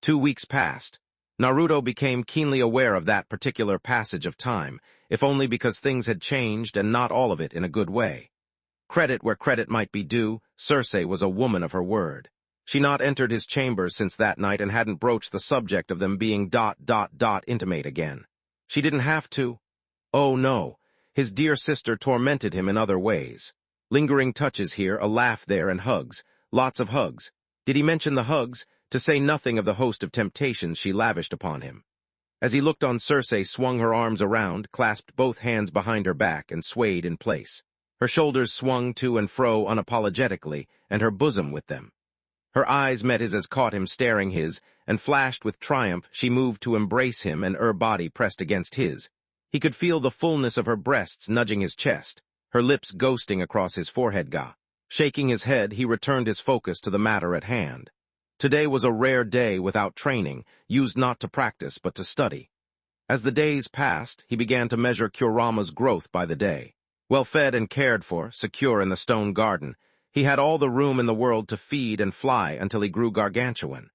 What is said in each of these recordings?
2 weeks passed. Naruto became keenly aware of that particular passage of time, if only because things had changed and not all of it in a good way. Credit where credit might be due, Cersei was a woman of her word. She not entered his chambers since that night and hadn't broached the subject of them being ... intimate again. She didn't have to. Oh no, his dear sister tormented him in other ways. Lingering touches here, a laugh there, and hugs. Lots of hugs. Did he mention the hugs? To say nothing of the host of temptations she lavished upon him. As he looked on, Cersei swung her arms around, clasped both hands behind her back, and swayed in place. Her shoulders swung to and fro unapologetically, and her bosom with them. Her eyes met his as caught him staring his, and flashed with triumph. She moved to embrace him, and her body pressed against his. He could feel the fullness of her breasts nudging his chest, her lips ghosting across his forehead. Shaking his head, he returned his focus to the matter at hand. Today was a rare day without training, used not to practice but to study. As the days passed, he began to measure Kurama's growth by the day. Well fed and cared for, secure in the stone garden, he had all the room in the world to feed and fly until he grew gargantuan.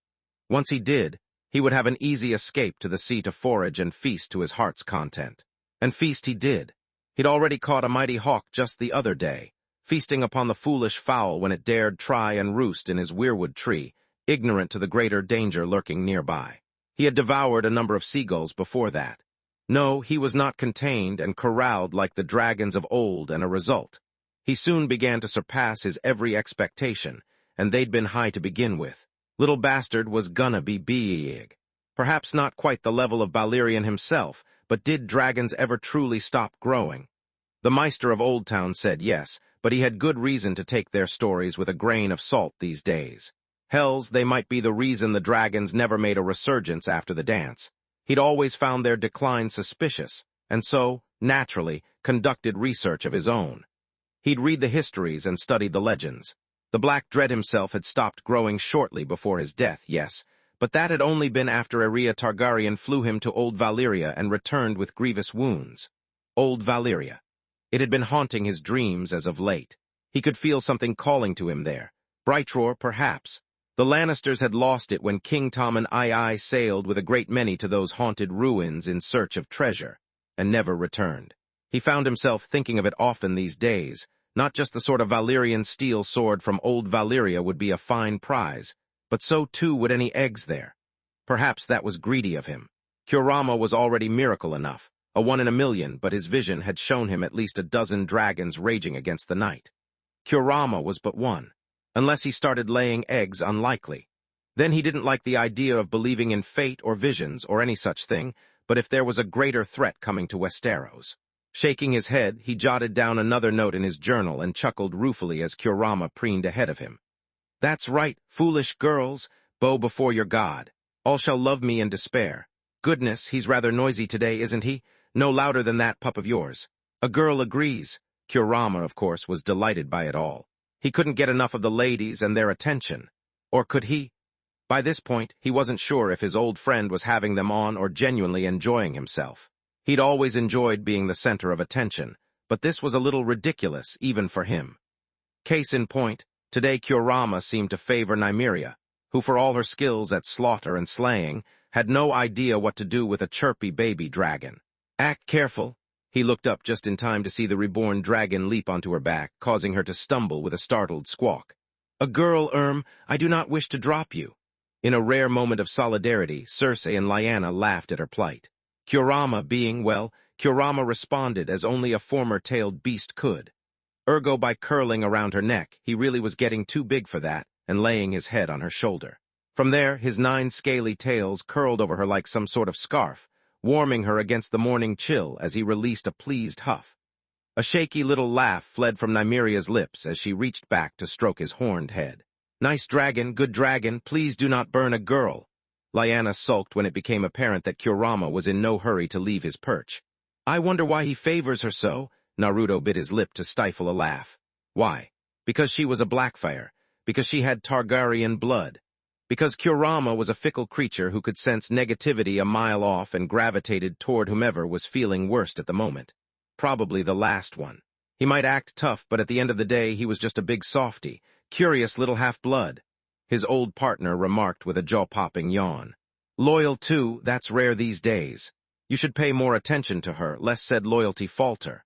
Once he did, he would have an easy escape to the sea to forage and feast to his heart's content. And feast he did. He'd already caught a mighty hawk just the other day, feasting upon the foolish fowl when it dared try and roost in his weirwood tree, ignorant to the greater danger lurking nearby. He had devoured a number of seagulls before that. No, he was not contained and corralled like the dragons of old, and a result. He soon began to surpass his every expectation, and they'd been high to begin with. Little bastard was gonna be big. Perhaps not quite the level of Balerion himself, but did dragons ever truly stop growing? The Meister of Old Town said yes, but he had good reason to take their stories with a grain of salt these days. Hells, they might be the reason the dragons never made a resurgence after the dance. He'd always found their decline suspicious, and so, naturally, conducted research of his own. He'd read the histories and studied the legends. The Black Dread himself had stopped growing shortly before his death, yes, but that had only been after Aerea Targaryen flew him to Old Valyria and returned with grievous wounds. Old Valyria. It had been haunting his dreams as of late. He could feel something calling to him there. Brightroar, perhaps. The Lannisters had lost it when King Tom and I sailed with a great many to those haunted ruins in search of treasure, and never returned. He found himself thinking of it often these days. Not just the sort of Valyrian steel sword from Old Valyria would be a fine prize, but so too would any eggs there. Perhaps that was greedy of him. Kurama was already miracle enough, a 1 in a million, but his vision had shown him at least a dozen dragons raging against the night. Kurama was but one. Unless he started laying eggs, unlikely. Then he didn't like the idea of believing in fate or visions or any such thing, but if there was a greater threat coming to Westeros. Shaking his head, he jotted down another note in his journal and chuckled ruefully as Kurama preened ahead of him. That's right, foolish girls, bow before your god. All shall love me in despair. Goodness, he's rather noisy today, isn't he? No louder than that pup of yours. A girl agrees. Kurama, of course, was delighted by it all. He couldn't get enough of the ladies and their attention. Or could he? By this point, he wasn't sure if his old friend was having them on or genuinely enjoying himself. He'd always enjoyed being the center of attention, but this was a little ridiculous even for him. Case in point, today Kurama seemed to favor Nymeria, who for all her skills at slaughter and slaying, had no idea what to do with a chirpy baby dragon. Act careful. He looked up just in time to see the reborn dragon leap onto her back, causing her to stumble with a startled squawk. A girl, I do not wish to drop you. In a rare moment of solidarity, Cersei and Lyanna laughed at her plight. Kurama Kurama responded as only a former-tailed beast could. Ergo by curling around her neck, he really was getting too big for that, and laying his head on her shoulder. From there, his 9 scaly tails curled over her like some sort of scarf, warming her against the morning chill as he released a pleased huff. A shaky little laugh fled from Nymeria's lips as she reached back to stroke his horned head. Nice dragon, good dragon, please do not burn a girl. Lyanna sulked when it became apparent that Kurama was in no hurry to leave his perch. I wonder why he favors her so. Naruto bit his lip to stifle a laugh. Why? Because she was a Blackfire. Because she had Targaryen blood. Because Kurama was a fickle creature who could sense negativity a mile off and gravitated toward whomever was feeling worst at the moment. Probably the last one. He might act tough, but at the end of the day he was just a big softy, curious little half-blood. His old partner remarked with a jaw-popping yawn. Loyal too, that's rare these days. You should pay more attention to her, lest said loyalty falter.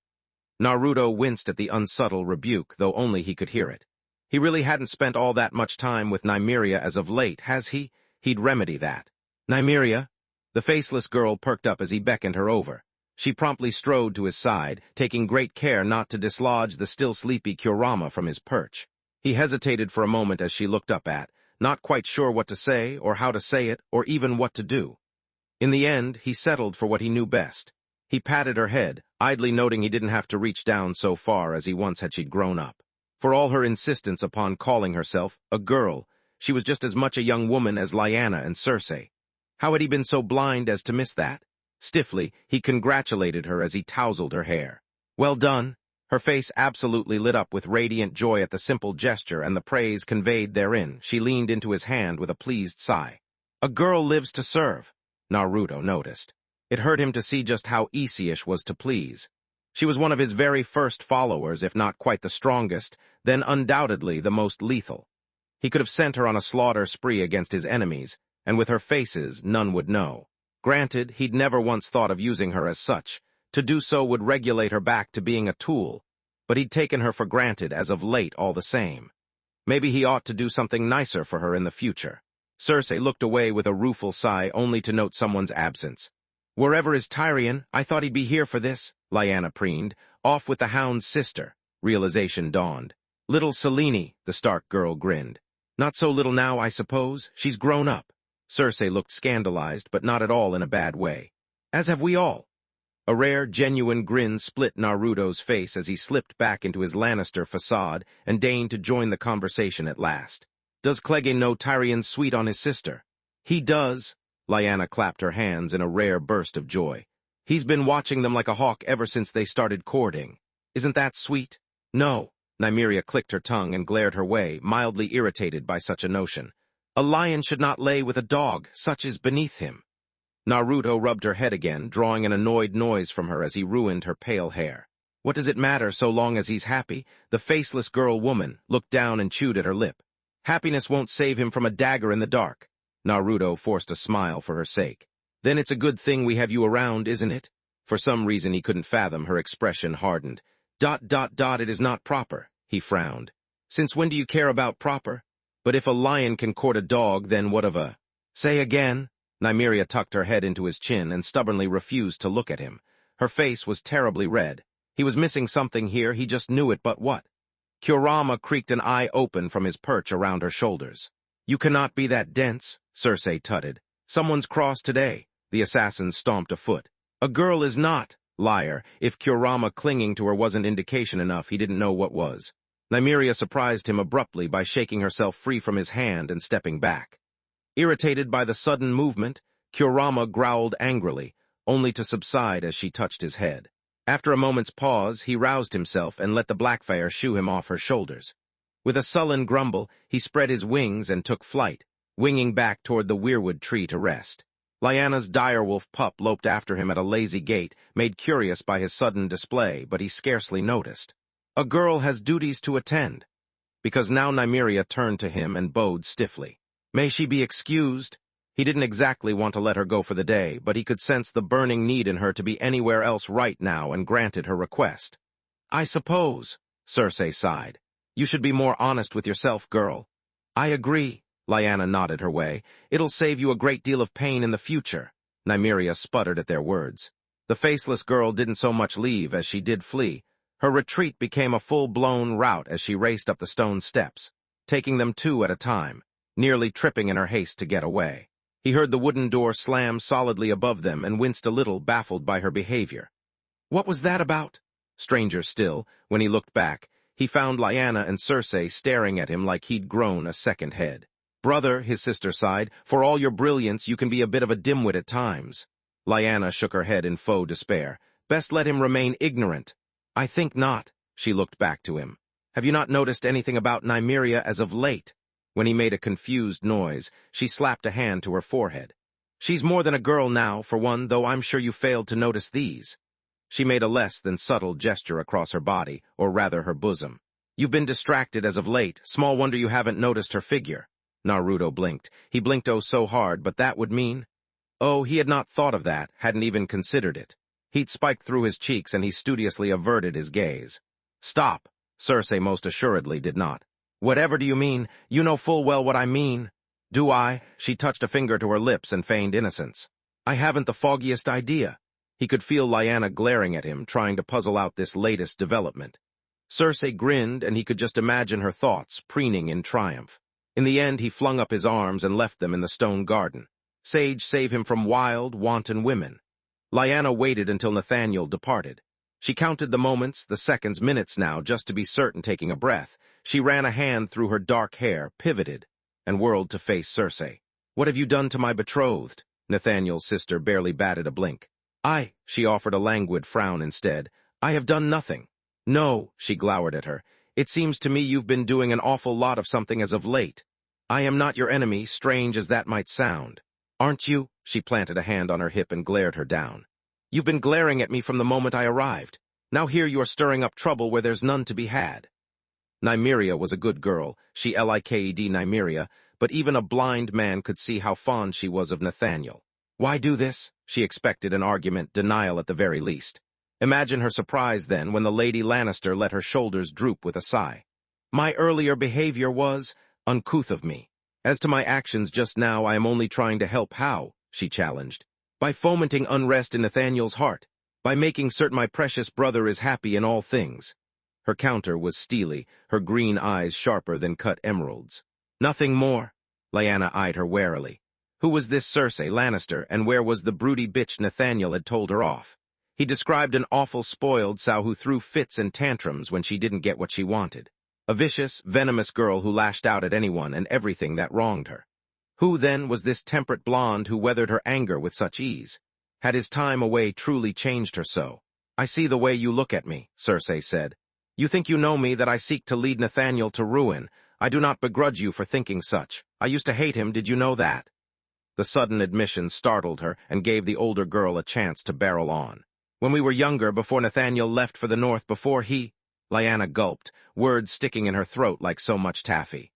Naruto winced at the unsubtle rebuke, though only he could hear it. He really hadn't spent all that much time with Nymeria as of late, has he? He'd remedy that. Nymeria? The faceless girl perked up as he beckoned her over. She promptly strode to his side, taking great care not to dislodge the still sleepy Kurama from his perch. He hesitated for a moment as she looked up not quite sure what to say, or how to say it, or even what to do. In the end, he settled for what he knew best. He patted her head, idly noting he didn't have to reach down so far as he once had she'd grown up. For all her insistence upon calling herself a girl, she was just as much a young woman as Lyanna and Cersei. How had he been so blind as to miss that? Stiffly, he congratulated her as he tousled her hair. Well done. Her face absolutely lit up with radiant joy at the simple gesture and the praise conveyed therein. She leaned into his hand with a pleased sigh. A girl lives to serve, Naruto noticed. It hurt him to see just how easy-ish was to please. She was one of his very first followers, if not quite the strongest, then undoubtedly the most lethal. He could have sent her on a slaughter spree against his enemies, and with her faces, none would know. Granted, he'd never once thought of using her as such. To do so would regulate her back to being a tool, but he'd taken her for granted as of late all the same. Maybe he ought to do something nicer for her in the future. Cersei looked away with a rueful sigh only to note someone's absence. Wherever is Tyrion? I thought he'd be here for this, Lyanna preened. Off with the hound's sister. Realization dawned. Little Selene, the Stark girl grinned. Not so little now, I suppose. She's grown up. Cersei looked scandalized, but not at all in a bad way. As have we all. A rare, genuine grin split Naruto's face as he slipped back into his Lannister facade and deigned to join the conversation at last. Does Clegane know Tyrion's sweet on his sister? He does. Lyanna clapped her hands in a rare burst of joy. He's been watching them like a hawk ever since they started courting. Isn't that sweet? No. Nymeria clicked her tongue and glared her way, mildly irritated by such a notion. A lion should not lay with a dog, such is beneath him. Naruto rubbed her head again, drawing an annoyed noise from her as he ruined her pale hair. What does it matter so long as he's happy? The faceless girl-woman looked down and chewed at her lip. Happiness won't save him from a dagger in the dark. Naruto forced a smile for her sake. Then it's a good thing we have you around, isn't it? For some reason he couldn't fathom, her expression hardened. It is not proper, he frowned. Since when do you care about proper? But if a lion can court a dog, then what of a... Say again? Nymeria tucked her head into his chin and stubbornly refused to look at him. Her face was terribly red. He was missing something here, he just knew it, but what? Kurama creaked an eye open from his perch around her shoulders. You cannot be that dense, Cersei tutted. Someone's crossed today. The assassin stomped a foot. A girl is not. Liar. If Kurama clinging to her wasn't indication enough, he didn't know what was. Nymeria surprised him abruptly by shaking herself free from his hand and stepping back. Irritated by the sudden movement, Kurama growled angrily, only to subside as she touched his head. After a moment's pause, he roused himself and let the Blackfire shoo him off her shoulders. With a sullen grumble, he spread his wings and took flight, winging back toward the weirwood tree to rest. Lyanna's direwolf pup loped after him at a lazy gait, made curious by his sudden display, but he scarcely noticed. A girl has duties to attend. Because now Nymeria turned to him and bowed stiffly. May she be excused? He didn't exactly want to let her go for the day, but he could sense the burning need in her to be anywhere else right now and granted her request. I suppose, Cersei sighed. You should be more honest with yourself, girl. I agree, Lyanna nodded her way. It'll save you a great deal of pain in the future. Nymeria sputtered at their words. The faceless girl didn't so much leave as she did flee. Her retreat became a full-blown rout as she raced up the stone steps, taking them two at a time, nearly tripping in her haste to get away. He heard the wooden door slam solidly above them and winced a little, baffled by her behavior. What was that about? Stranger still, when he looked back, he found Lyanna and Cersei staring at him like he'd grown a second head. Brother, his sister sighed, for all your brilliance you can be a bit of a dimwit at times. Lyanna shook her head in faux despair. Best let him remain ignorant. I think not. She looked back to him. Have you not noticed anything about Nymeria as of late? When he made a confused noise, she slapped a hand to her forehead. She's more than a girl now, for one, though I'm sure you failed to notice these. She made a less than subtle gesture across her body, or rather her bosom. You've been distracted as of late. Small wonder you haven't noticed her figure. Naruto blinked. He blinked oh so hard, but that would mean... Oh, he had not thought of that, hadn't even considered it. Heat spiked through his cheeks and he studiously averted his gaze. Stop! Cersei most assuredly did not. Whatever do you mean? You know full well what I mean. Do I? She touched a finger to her lips and feigned innocence. I haven't the foggiest idea. He could feel Lyanna glaring at him, trying to puzzle out this latest development. Cersei grinned, and he could just imagine her thoughts, preening in triumph. In the end, he flung up his arms and left them in the stone garden. Sage save him from wild, wanton women. Lyanna waited until Nathaniel departed. She counted the moments, the seconds, minutes now, just to be certain, taking a breath. She ran a hand through her dark hair, pivoted, and whirled to face Cersei. What have you done to my betrothed? Nathaniel's sister barely batted a blink. She offered a languid frown instead. I have done nothing. No, she glowered at her. It seems to me you've been doing an awful lot of something as of late. I am not your enemy, strange as that might sound. Aren't you? She planted a hand on her hip and glared her down. You've been glaring at me from the moment I arrived. Now here you are stirring up trouble where there's none to be had. Nymeria was a good girl, she liked Nymeria, but even a blind man could see how fond she was of Nathaniel. Why do this? She expected an argument, denial at the very least. Imagine her surprise then when the Lady Lannister let her shoulders droop with a sigh. My earlier behavior was uncouth of me. As to my actions just now, I am only trying to help. How? She challenged. By fomenting unrest in Nathaniel's heart, by making certain my precious brother is happy in all things. Her counter was steely, her green eyes sharper than cut emeralds. Nothing more? Lyanna eyed her warily. Who was this Cersei Lannister, and where was the broody bitch Nathaniel had told her off? He described an awful spoiled sow who threw fits and tantrums when she didn't get what she wanted. A vicious, venomous girl who lashed out at anyone and everything that wronged her. Who, then, was this temperate blonde who weathered her anger with such ease? Had his time away truly changed her so? I see the way you look at me, Cersei said. You think you know me, that I seek to lead Nathaniel to ruin. I do not begrudge you for thinking such. I used to hate him, did you know that? The sudden admission startled her and gave the older girl a chance to barrel on. When we were younger, before Nathaniel left for the north, before he... Lyanna gulped, words sticking in her throat like so much taffy.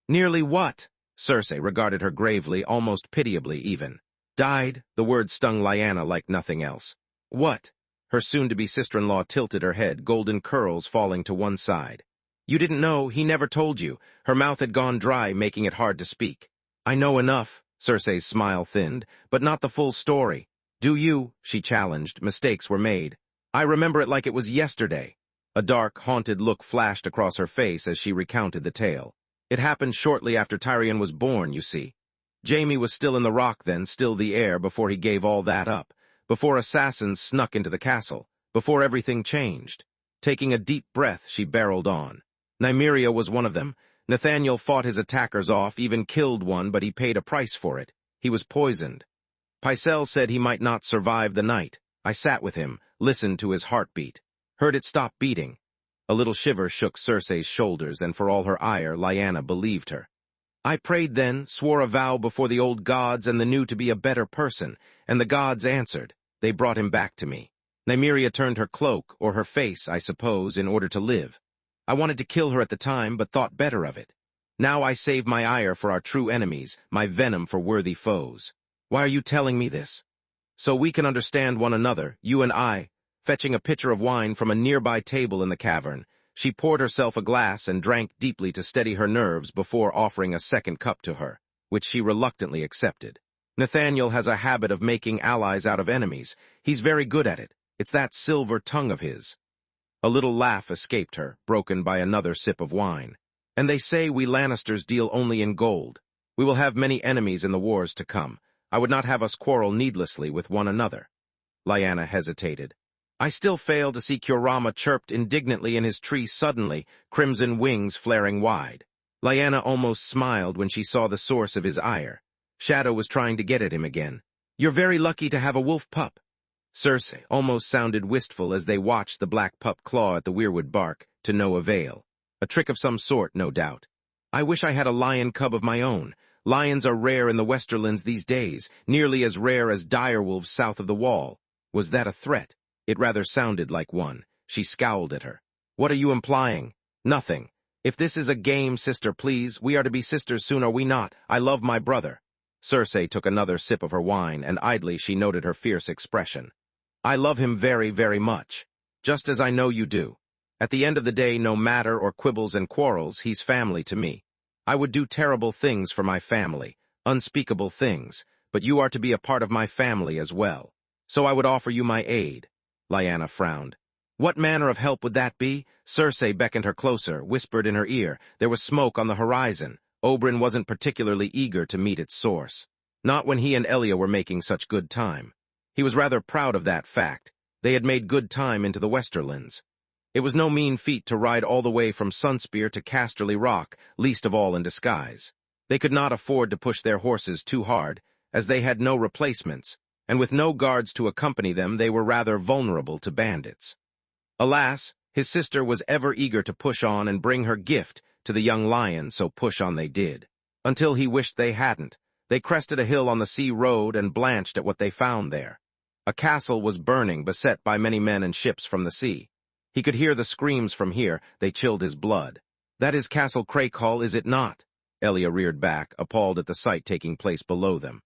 Nearly what? Cersei regarded her gravely, almost pitiably even. Died? The word stung Lyanna like nothing else. What? Her soon-to-be sister-in-law tilted her head, golden curls falling to one side. You didn't know, he never told you. Her mouth had gone dry, making it hard to speak. I know enough, Cersei's smile thinned, but not the full story. Do you? She challenged. Mistakes were made. I remember it like it was yesterday. A dark, haunted look flashed across her face as she recounted the tale. It happened shortly after Tywin was born, you see. Jaime was still in the rock then, still the heir, before he gave all that up, before assassins snuck into the castle, before everything changed. Taking a deep breath, she barreled on. Nymeria was one of them. Nathaniel fought his attackers off, even killed one, but he paid a price for it. He was poisoned. Pycelle said he might not survive the night. I sat with him, listened to his heartbeat, heard it stop beating. A little shiver shook Cersei's shoulders, and for all her ire, Lyanna believed her. I prayed then, swore a vow before the old gods and the new to be a better person, and the gods answered. They brought him back to me. Nymeria turned her cloak, or her face, I suppose, in order to live. I wanted to kill her at the time, but thought better of it. Now I save my ire for our true enemies, my venom for worthy foes. Why are you telling me this? So we can understand one another, you and I. Fetching a pitcher of wine from a nearby table in the cavern, she poured herself a glass and drank deeply to steady her nerves before offering a second cup to her, which she reluctantly accepted. Nathaniel has a habit of making allies out of enemies. He's very good at it. It's that silver tongue of his. A little laugh escaped her, broken by another sip of wine. And they say we Lannisters deal only in gold. We will have many enemies in the wars to come. I would not have us quarrel needlessly with one another. Lyanna hesitated. I still fail to see Kurama chirped indignantly in his tree suddenly, crimson wings flaring wide. Lyanna almost smiled when she saw the source of his ire. Shadow was trying to get at him again. You're very lucky to have a wolf pup. Cersei almost sounded wistful as they watched the black pup claw at the weirwood bark, to no avail. A trick of some sort, no doubt. I wish I had a lion cub of my own. Lions are rare in the Westerlands these days, nearly as rare as direwolves south of the wall. Was that a threat? It rather sounded like one. She scowled at her. What are you implying? Nothing. If this is a game, sister, please, we are to be sisters soon, are we not? I love my brother. Cersei took another sip of her wine, and idly she noted her fierce expression. I love him very, very much. Just as I know you do. At the end of the day, no matter or quibbles and quarrels, he's family to me. I would do terrible things for my family, unspeakable things, but you are to be a part of my family as well. So I would offer you my aid. Lyanna frowned. What manner of help would that be? Cersei beckoned her closer, whispered in her ear. There was smoke on the horizon. Oberyn wasn't particularly eager to meet its source. Not when he and Elia were making such good time. He was rather proud of that fact. They had made good time into the Westerlands. It was no mean feat to ride all the way from Sunspear to Casterly Rock, least of all in disguise. They could not afford to push their horses too hard, as they had no replacements, and with no guards to accompany them they were rather vulnerable to bandits. Alas, his sister was ever eager to push on and bring her gift to the young lion, so push on they did. Until he wished they hadn't. They crested a hill on the sea road and blanched at what they found there. A castle was burning, beset by many men and ships from the sea. He could hear the screams from here. They chilled his blood. That is Castle Crakehall, is it not? Elia reared back, appalled at the sight taking place below them.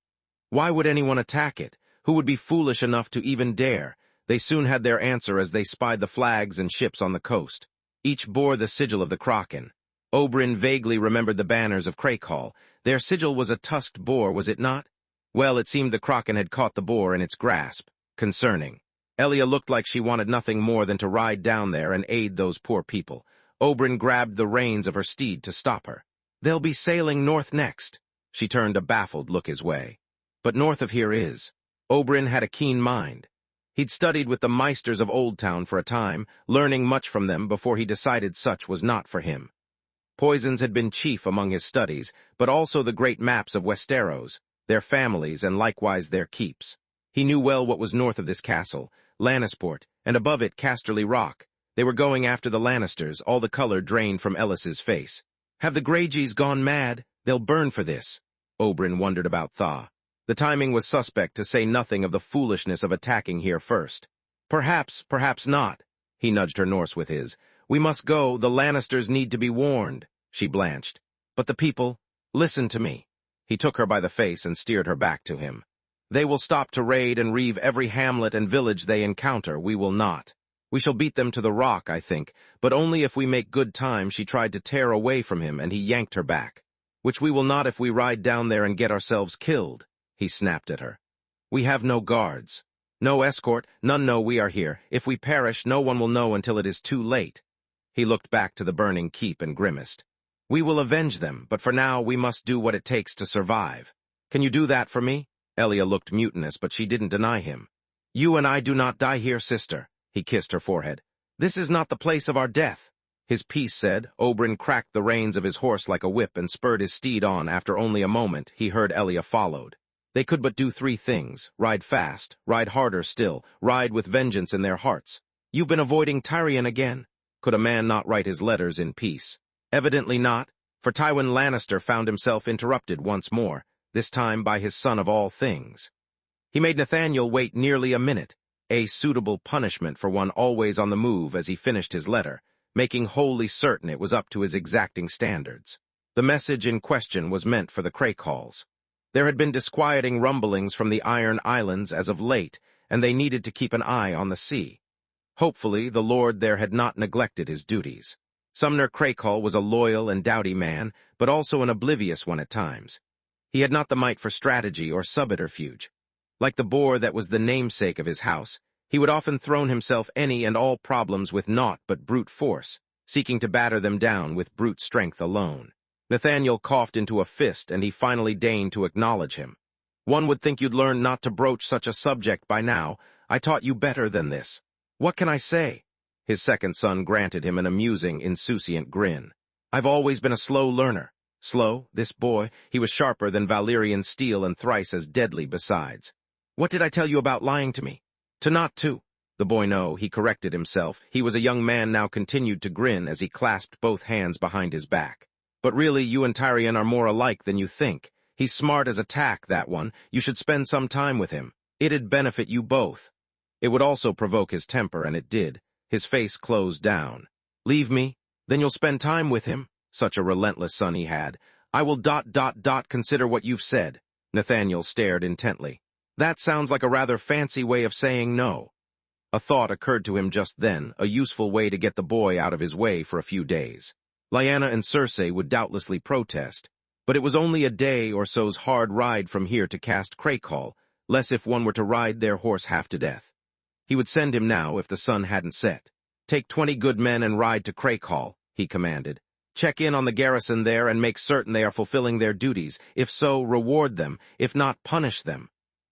Why would anyone attack it? Who would be foolish enough to even dare? They soon had their answer as they spied the flags and ships on the coast. Each bore the sigil of the Kraken. Oberyn vaguely remembered the banners of Crakehall. Their sigil was a tusked boar, was it not? Well, it seemed the Kraken had caught the boar in its grasp. Concerning. Elia looked like she wanted nothing more than to ride down there and aid those poor people. Oberyn grabbed the reins of her steed to stop her. They'll be sailing north next. She turned a baffled look his way. But north of here is. Oberyn had a keen mind. He'd studied with the Meisters of Old Town for a time, learning much from them before he decided such was not for him. Poisons had been chief among his studies, but also the great maps of Westeros, their families, and likewise their keeps. He knew well what was north of this castle, Lannisport, and above it Casterly Rock. They were going after the Lannisters, all the color drained from Ellis's face. Have the Greyjoys gone mad? They'll burn for this. Oberyn wondered about Thaw. The timing was suspect, to say nothing of the foolishness of attacking here first. Perhaps, perhaps not. He nudged her Norse with his. We must go, the Lannisters need to be warned. She blanched. But the people, listen to me. He took her by the face and steered her back to him. They will stop to raid and reave every hamlet and village they encounter. We will not. We shall beat them to the rock, I think, but only if we make good time. She tried to tear away from him, and he yanked her back. Which we will not if we ride down there and get ourselves killed, he snapped at her. We have no guards. No escort, none know we are here. If we perish, no one will know until it is too late. He looked back to the burning keep and grimaced. We will avenge them, but for now we must do what it takes to survive. Can you do that for me? Elia looked mutinous, but she didn't deny him. You and I do not die here, sister. He kissed her forehead. This is not the place of our death. His piece said. Oberyn cracked the reins of his horse like a whip and spurred his steed on. After only a moment, he heard Elia followed. They could but do three things. Ride fast, ride harder still, ride with vengeance in their hearts. You've been avoiding Tyrion again. Could a man not write his letters in peace? Evidently not, for Tywin Lannister found himself interrupted once more, this time by his son of all things. He made Nathaniel wait nearly a minute, a suitable punishment for one always on the move as he finished his letter, making wholly certain it was up to his exacting standards. The message in question was meant for the Crakehalls. There had been disquieting rumblings from the Iron Islands as of late, and they needed to keep an eye on the sea. Hopefully, the Lord there had not neglected his duties. Sumner Crakehall was a loyal and doughty man, but also an oblivious one at times. He had not the might for strategy or subterfuge. Like the boar that was the namesake of his house, he would often thrown himself any and all problems with naught but brute force, seeking to batter them down with brute strength alone. Nathaniel coughed into a fist, and he finally deigned to acknowledge him. One would think you'd learned not to broach such a subject by now. I taught you better than this. What can I say? His second son granted him an amusing, insouciant grin. I've always been a slow learner. Slow, this boy, he was sharper than Valyrian steel and thrice as deadly besides. What did I tell you about lying to me? To not to. The boy no, he corrected himself. He was a young man now, continued to grin as he clasped both hands behind his back. But really, you and Tyrion are more alike than you think. He's smart as a tack, that one. You should spend some time with him. It'd benefit you both. It would also provoke his temper, and it did. His face closed down. Leave me? Then you'll spend time with him? Such a relentless son he had. I will ... consider what you've said. Nathaniel stared intently. That sounds like a rather fancy way of saying no. A thought occurred to him just then, a useful way to get the boy out of his way for a few days. Lyanna and Cersei would doubtlessly protest, but it was only a day or so's hard ride from here to Cast Crakehall, less if one were to ride their horse half to death. He would send him now if the sun hadn't set. Take 20 good men and ride to Crakehall, he commanded. Check in on the garrison there and make certain they are fulfilling their duties. If so, reward them. If not, punish them.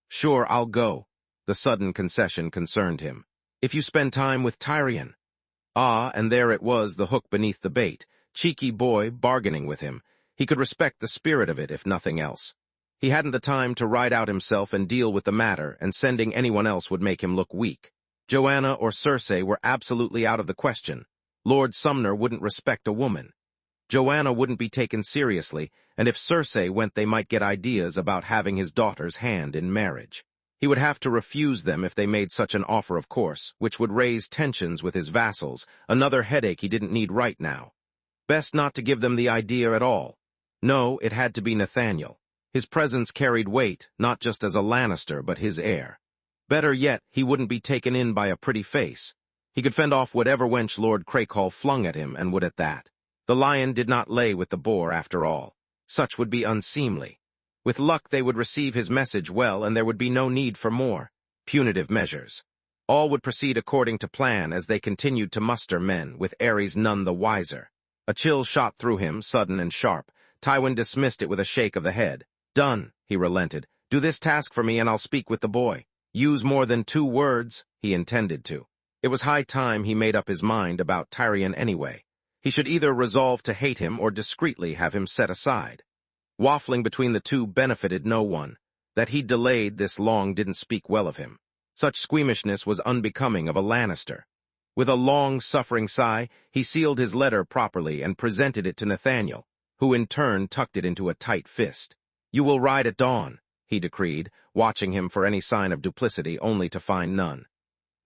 Sure, I'll go. The sudden concession concerned him. If you spend time with Tyrion. Ah, and there it was, the hook beneath the bait. Cheeky boy bargaining with him. He could respect the spirit of it, if nothing else. He hadn't the time to ride out himself and deal with the matter, and sending anyone else would make him look weak. Joanna or Cersei were absolutely out of the question. Lord Sumner wouldn't respect a woman. Joanna wouldn't be taken seriously, and if Cersei went they might get ideas about having his daughter's hand in marriage. He would have to refuse them if they made such an offer, of course, which would raise tensions with his vassals, another headache he didn't need right now. Best not to give them the idea at all. No, it had to be Nathaniel. His presence carried weight, not just as a Lannister, but his heir. Better yet, he wouldn't be taken in by a pretty face. He could fend off whatever wench Lord Crakehall flung at him, and would at that. The lion did not lay with the boar, after all. Such would be unseemly. With luck, they would receive his message well, and there would be no need for more punitive measures. All would proceed according to plan as they continued to muster men, with Ares none the wiser. A chill shot through him, sudden and sharp. Tywin dismissed it with a shake of the head. Done, he relented. Do this task for me and I'll speak with the boy. Use more than 2 words, he intended to. It was high time he made up his mind about Tyrion anyway. He should either resolve to hate him or discreetly have him set aside. Waffling between the two benefited no one. That he delayed this long didn't speak well of him. Such squeamishness was unbecoming of a Lannister. With a long, suffering sigh, he sealed his letter properly and presented it to Nathaniel, who in turn tucked it into a tight fist. You will ride at dawn, he decreed, watching him for any sign of duplicity only to find none.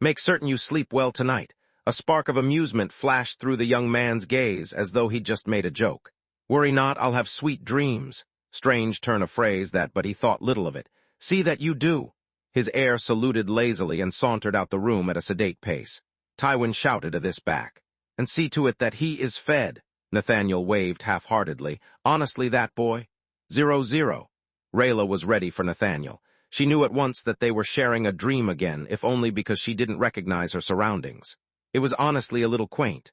Make certain you sleep well tonight. A spark of amusement flashed through the young man's gaze as though he'd just made a joke. Worry not, I'll have sweet dreams. Strange turn of phrase that, but he thought little of it. See that you do. His heir saluted lazily and sauntered out the room at a sedate pace. Tywin shouted at this back. And see to it that he is fed. Nathaniel waved half-heartedly. Honestly, that boy? 0-0. Rayla was ready for Nathaniel. She knew at once that they were sharing a dream again, if only because she didn't recognize her surroundings. It was honestly a little quaint.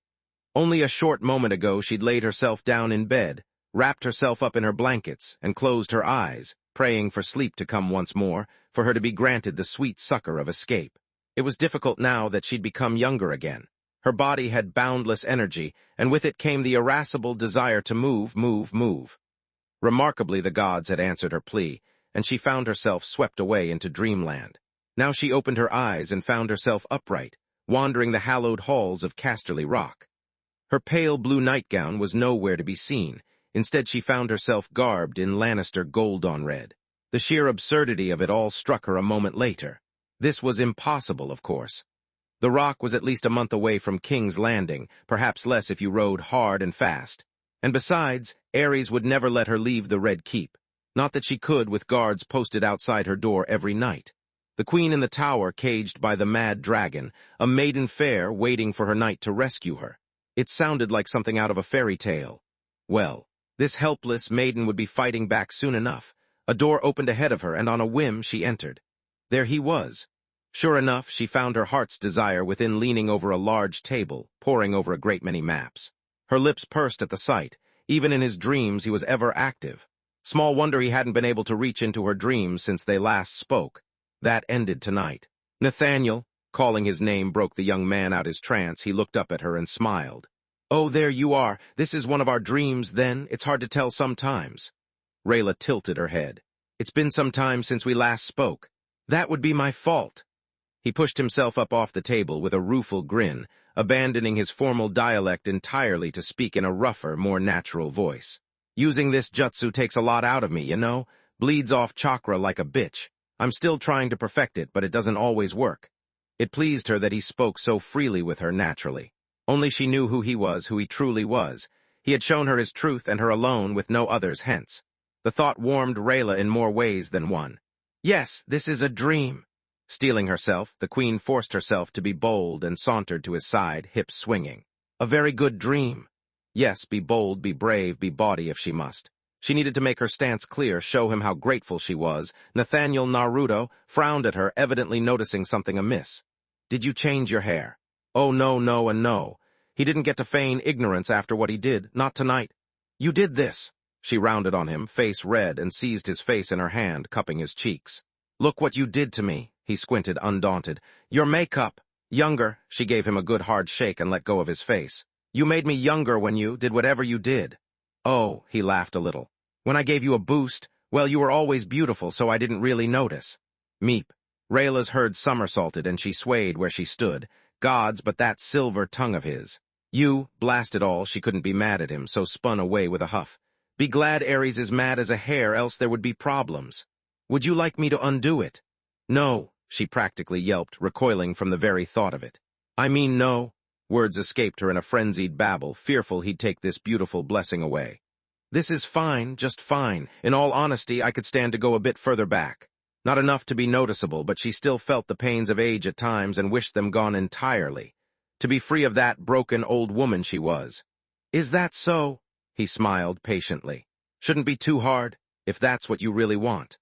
Only a short moment ago she'd laid herself down in bed, wrapped herself up in her blankets, and closed her eyes, praying for sleep to come once more, for her to be granted the sweet succor of escape. It was difficult now that she'd become younger again. Her body had boundless energy, and with it came the irascible desire to move. Remarkably, the gods had answered her plea, and she found herself swept away into dreamland. Now she opened her eyes and found herself upright, wandering the hallowed halls of Casterly Rock. Her pale blue nightgown was nowhere to be seen. Instead, she found herself garbed in Lannister gold-on-red. The sheer absurdity of it all struck her a moment later. This was impossible, of course. The Rock was at least a month away from King's Landing, perhaps less if you rode hard and fast. And besides, Ares would never let her leave the Red Keep. Not that she could, with guards posted outside her door every night. The queen in the tower caged by the mad dragon, a maiden fair waiting for her knight to rescue her. It sounded like something out of a fairy tale. Well, this helpless maiden would be fighting back soon enough. A door opened ahead of her, and on a whim she entered. There he was. Sure enough, she found her heart's desire within, leaning over a large table, poring over a great many maps. Her lips pursed at the sight. Even in his dreams he was ever active. Small wonder he hadn't been able to reach into her dreams since they last spoke. That ended tonight. Nathaniel, calling his name, broke the young man out his trance. He looked up at her and smiled. Oh, there you are. This is one of our dreams, then? It's hard to tell sometimes. Rayla tilted her head. It's been some time since we last spoke. That would be my fault. He pushed himself up off the table with a rueful grin, abandoning his formal dialect entirely to speak in a rougher, more natural voice. Using this jutsu takes a lot out of me, you know? Bleeds off chakra like a bitch. I'm still trying to perfect it, but it doesn't always work. It pleased her that he spoke so freely with her naturally. Only she knew who he was, who he truly was. He had shown her his truth and her alone, with no others hence. The thought warmed Rayla in more ways than one. Yes, this is a dream. Steeling herself, the queen forced herself to be bold and sauntered to his side, hips swinging. A very good dream. Yes, be bold, be brave, be bawdy if she must. She needed to make her stance clear, show him how grateful she was. Nathaniel Naruto frowned at her, evidently noticing something amiss. Did you change your hair? Oh, no, no, and no. He didn't get to feign ignorance after what he did, not tonight. You did this. She rounded on him, face red, and seized his face in her hand, cupping his cheeks. Look what you did to me. He squinted, undaunted. Your makeup. Younger. She gave him a good hard shake and let go of his face. You made me younger when you did whatever you did. Oh, he laughed a little. When I gave you a boost, well, you were always beautiful, so I didn't really notice. Meep. Rayla's herd somersaulted, and she swayed where she stood. Gods, but that silver tongue of his. You, blast it all, she couldn't be mad at him, so spun away with a huff. Be glad Ares is mad as a hare, else there would be problems. Would you like me to undo it? No, she practically yelped, recoiling from the very thought of it. I mean no. Words escaped her in a frenzied babble, fearful he'd take this beautiful blessing away. This is fine, just fine. In all honesty, I could stand to go a bit further back. Not enough to be noticeable, but she still felt the pains of age at times and wished them gone entirely. To be free of that broken old woman she was. Is that so? He smiled patiently. Shouldn't be too hard, if that's what you really want.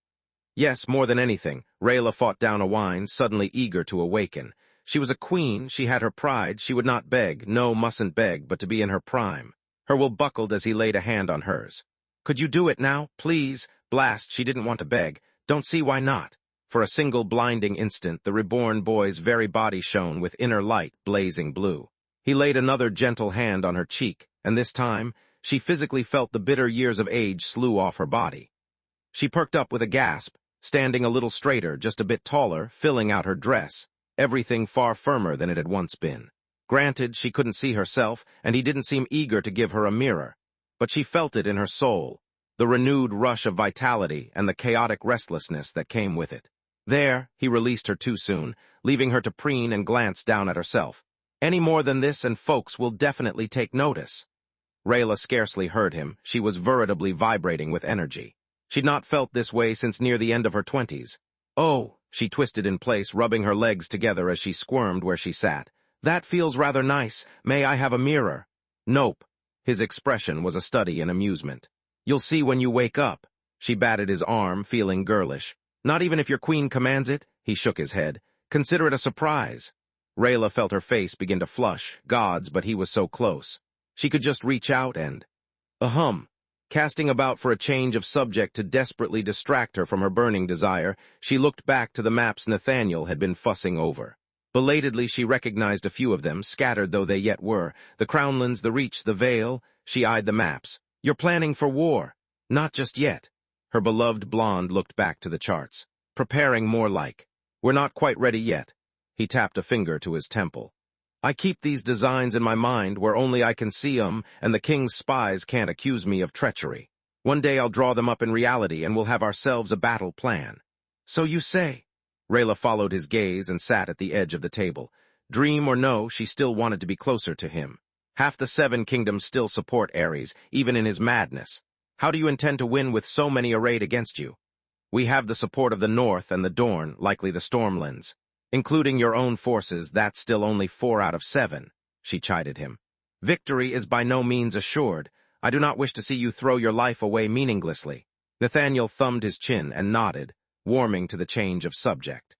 Yes, more than anything, Rayla fought down a whine, suddenly eager to awaken. She was a queen, she had her pride, she would not beg, no, mustn't beg, but to be in her prime. Her will buckled as he laid a hand on hers. Could you do it now, please? Blast, she didn't want to beg. Don't see why not. For a single blinding instant, the reborn boy's very body shone with inner light blazing blue. He laid another gentle hand on her cheek, and this time, she physically felt the bitter years of age slew off her body. She perked up with a gasp, standing a little straighter, just a bit taller, filling out her dress, everything far firmer than it had once been. Granted, she couldn't see herself, and he didn't seem eager to give her a mirror, but she felt it in her soul, the renewed rush of vitality and the chaotic restlessness that came with it. There, he released her too soon, leaving her to preen and glance down at herself. Any more than this and folks will definitely take notice. Rayla scarcely heard him. She was veritably vibrating with energy. She'd not felt this way since near the end of her 20s. Oh, she twisted in place, rubbing her legs together as she squirmed where she sat. That feels rather nice. May I have a mirror? Nope. His expression was a study in amusement. You'll see when you wake up. She batted his arm, feeling girlish. Not even if your queen commands it? He shook his head. Consider it a surprise. Rayla felt her face begin to flush. Gods, but he was so close. She could just reach out and... Casting about for a change of subject to desperately distract her from her burning desire, she looked back to the maps Nathaniel had been fussing over. Belatedly, she recognized a few of them, scattered though they yet were. The Crownlands, the Reach, the Vale. She eyed the maps. You're planning for war. Not just yet. Her beloved blonde looked back to the charts. Preparing more like. We're not quite ready yet. He tapped a finger to his temple. I keep these designs in my mind where only I can see 'em, and the king's spies can't accuse me of treachery. One day I'll draw them up in reality, and we'll have ourselves a battle plan. So you say? Rayla followed his gaze and sat at the edge of the table. Dream or no, she still wanted to be closer to him. Half the 7 kingdoms still support Ares, even in his madness. How do you intend to win with so many arrayed against you? We have the support of the North and the Dorn, likely the Stormlands. Including your own forces, that's still only 4 out of 7, she chided him. Victory is by no means assured. I do not wish to see you throw your life away meaninglessly. Nathaniel thumbed his chin and nodded, warming to the change of subject.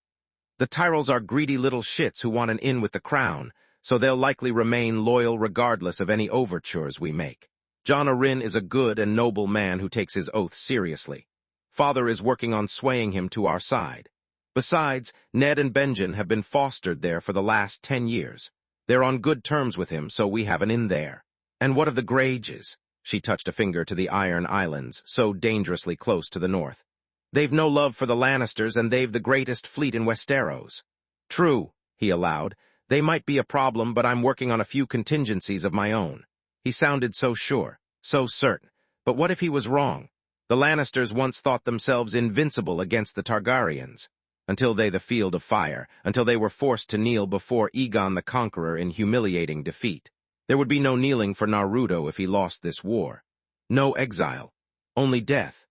The Tyrells are greedy little shits who want an in with the crown, so they'll likely remain loyal regardless of any overtures we make. John Arryn is a good and noble man who takes his oath seriously. Father is working on swaying him to our side. Besides, Ned and Benjen have been fostered there for the last 10 years. They're on good terms with him, so we have an in there. And what of the Greyjoys? She touched a finger to the Iron Islands, so dangerously close to the north. They've no love for the Lannisters, and they've the greatest fleet in Westeros. True, he allowed. They might be a problem, but I'm working on a few contingencies of my own. He sounded so sure, so certain. But what if he was wrong? The Lannisters once thought themselves invincible against the Targaryens. Until the Field of Fire, until they were forced to kneel before Aegon the Conqueror in humiliating defeat. There would be no kneeling for Naruto if he lost this war. No exile. Only death.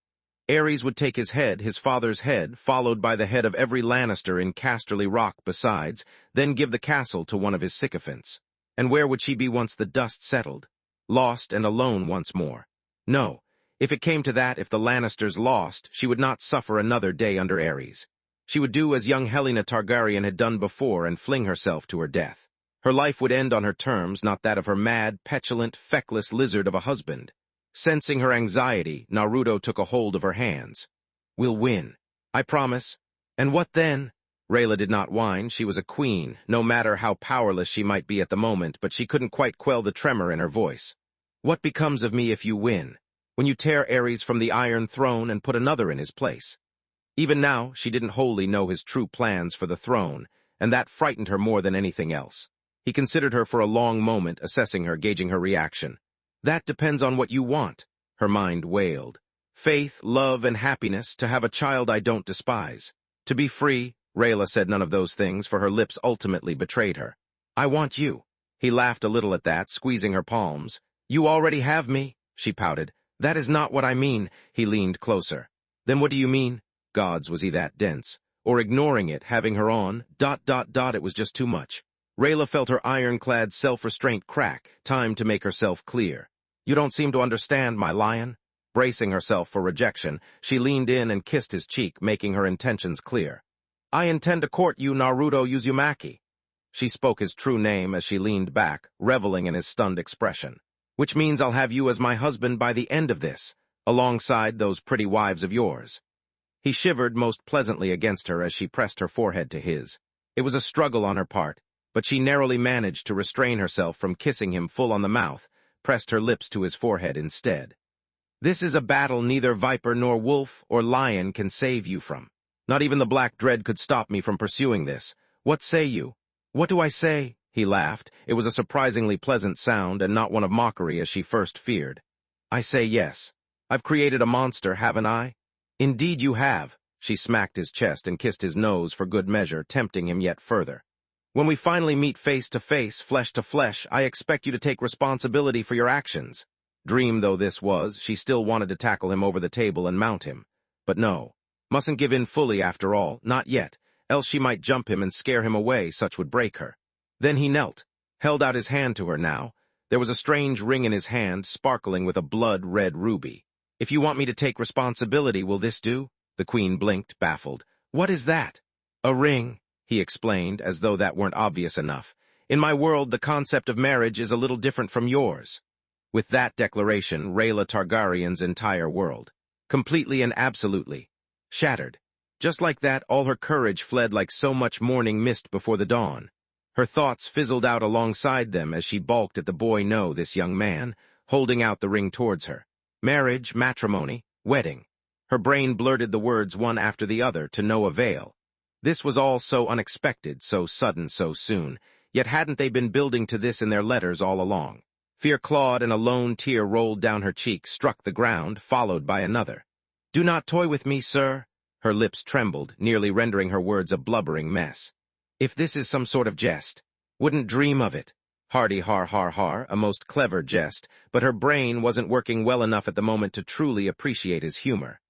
Aerys would take his father's head, followed by the head of every Lannister in Casterly Rock besides, then give the castle to one of his sycophants. And where would she be once the dust settled? Lost and alone once more. No, if it came to that, if the Lannisters lost, she would not suffer another day under Aerys. She would do as young Helena Targaryen had done before and fling herself to her death. Her life would end on her terms, not that of her mad, petulant, feckless lizard of a husband. Sensing her anxiety, Naruto took a hold of her hands. "We'll win. I promise." "And what then?" Rayla did not whine. She was a queen, no matter how powerless she might be at the moment, but she couldn't quite quell the tremor in her voice. "What becomes of me if you win? When you tear Aerys from the Iron Throne and put another in his place?" Even now, she didn't wholly know his true plans for the throne, and that frightened her more than anything else. He considered her for a long moment, assessing her, gauging her reaction. "That depends on what you want," her mind wailed. "Faith, love, and happiness, to have a child I don't despise. To be free." Rayla said none of those things, for her lips ultimately betrayed her. "I want you." He laughed a little at that, squeezing her palms. "You already have me," she pouted. "That is not what I mean." He leaned closer. "Then what do you mean?" Gods, was he that dense? Or ignoring it, having her on, ... It was just too much. Rayla felt her ironclad self-restraint crack. Time to make herself clear. "You don't seem to understand, my lion." Bracing herself for rejection, she leaned in and kissed his cheek, making her intentions clear. "I intend to court you, Naruto Uzumaki." She spoke his true name as she leaned back, reveling in his stunned expression. "Which means I'll have you as my husband by the end of this, alongside those pretty wives of yours." He shivered most pleasantly against her as she pressed her forehead to his. It was a struggle on her part, but she narrowly managed to restrain herself from kissing him full on the mouth, pressed her lips to his forehead instead. "This is a battle neither viper nor wolf or lion can save you from. Not even the Black Dread could stop me from pursuing this. What say you?" "What do I say?" He laughed. It was a surprisingly pleasant sound and not one of mockery as she first feared. "I say yes. I've created a monster, haven't I?" "Indeed you have." She smacked his chest and kissed his nose for good measure, tempting him yet further. "When we finally meet face to face, flesh to flesh, I expect you to take responsibility for your actions." Dream though this was, she still wanted to tackle him over the table and mount him. But no. Mustn't give in fully after all, not yet, else she might jump him and scare him away, such would break her. Then he knelt, held out his hand to her now. There was a strange ring in his hand, sparkling with a blood-red ruby. "If you want me to take responsibility, will this do?" The queen blinked, baffled. "What is that?" "A ring," he explained, as though that weren't obvious enough. "In my world, the concept of marriage is a little different from yours." With that declaration, Rayla Targaryen's entire world, completely and absolutely, shattered. Just like that, all her courage fled like so much morning mist before the dawn. Her thoughts fizzled out alongside them as she balked at the boy, no, this young man, holding out the ring towards her. Marriage, matrimony, wedding. Her brain blurted the words one after the other to no avail. This was all so unexpected, so sudden, so soon, yet hadn't they been building to this in their letters all along? Fear clawed and a lone tear rolled down her cheek, struck the ground, followed by another. "Do not toy with me, sir." Her lips trembled, nearly rendering her words a blubbering mess. "If this is some sort of jest, wouldn't dream of it." Hearty har, a most clever jest, but her brain wasn't working well enough at the moment to truly appreciate his humor.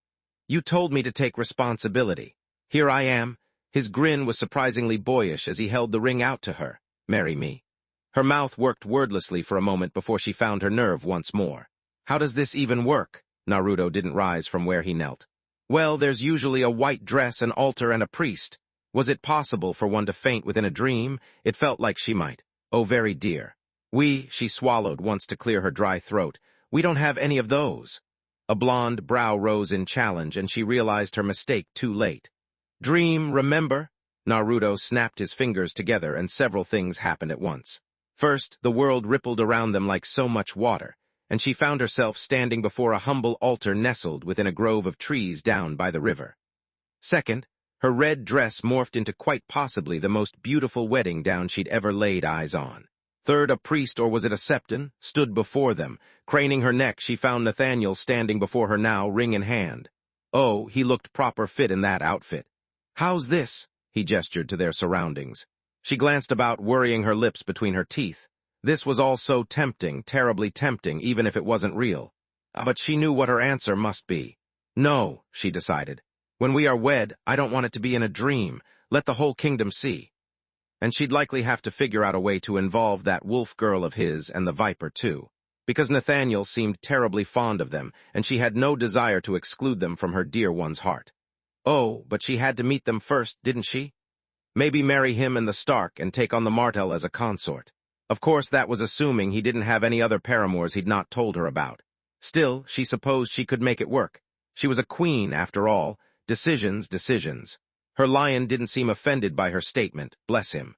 "You told me to take responsibility. Here I am." His grin was surprisingly boyish as he held the ring out to her. "Marry me." Her mouth worked wordlessly for a moment before she found her nerve once more. "How does this even work?" Naruto didn't rise from where he knelt. "Well, there's usually a white dress, an altar, and a priest." Was it possible for one to faint within a dream? It felt like she might. "Oh, very dear. She swallowed once to clear her dry throat. "We don't have any of those." A blonde brow rose in challenge, and she realized her mistake too late. "Dream, remember?" Naruto snapped his fingers together, and several things happened at once. First, the world rippled around them like so much water, and she found herself standing before a humble altar nestled within a grove of trees down by the river. Second, her red dress morphed into quite possibly the most beautiful wedding gown she'd ever laid eyes on. Third, a priest, or was it a septon, stood before them. Craning her neck, she found Nathaniel standing before her now, ring in hand. Oh, he looked proper fit in that outfit. "How's this?" He gestured to their surroundings. She glanced about, worrying her lips between her teeth. This was all so tempting, terribly tempting, even if it wasn't real. But she knew what her answer must be. No, she decided. When we are wed, I don't want it to be in a dream. Let the whole kingdom see. And she'd likely have to figure out a way to involve that wolf girl of his and the viper too, because Nathaniel seemed terribly fond of them, and she had no desire to exclude them from her dear one's heart. Oh, but she had to meet them first, didn't she? Maybe marry him and the Stark and take on the Martell as a consort. Of course, that was assuming he didn't have any other paramours he'd not told her about. Still, she supposed she could make it work. She was a queen, after all. Decisions, decisions. Her lion didn't seem offended by her statement, bless him.